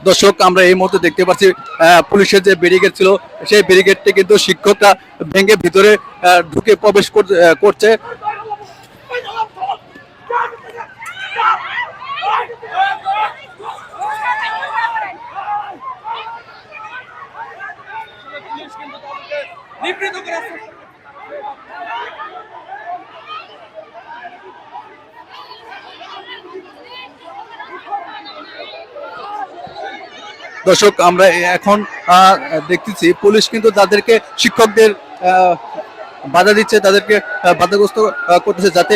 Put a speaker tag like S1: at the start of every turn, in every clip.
S1: দর্শক, আমরা এই মুহূর্তে দেখতে পাচ্ছি পুলিশের যে ব্যারিকেড ছিল সেই ব্যারিকেডটি কিন্তু শিক্ষকরা ভেঙে ভিতরে ঢুকে প্রবেশ করছে। দর্শক, আমরা এখন দেখতেছি পুলিশ কিন্তু তাদেরকে শিক্ষকদের বাধা দিচ্ছে, তাদেরকে বাধাগ্রস্ত করতেছে যাতে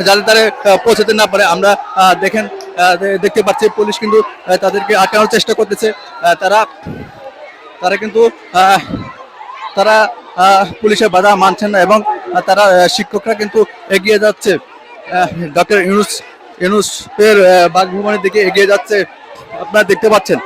S1: যাতে তারা পৌঁছাতে না পারে। আমরা দেখতে পাচ্ছি পুলিশ কিন্তু তাদেরকে আটকানোর চেষ্টা করতেছে। তারা তারা কিন্তু তারা পুলিশের বাধা মানছেন না এবং তারা শিক্ষকরা কিন্তু এগিয়ে যাচ্ছে। ডক্টর ইউনূসের বাসভবনের দিকে এগিয়ে যাচ্ছে, আপনারা দেখতে পাচ্ছেন।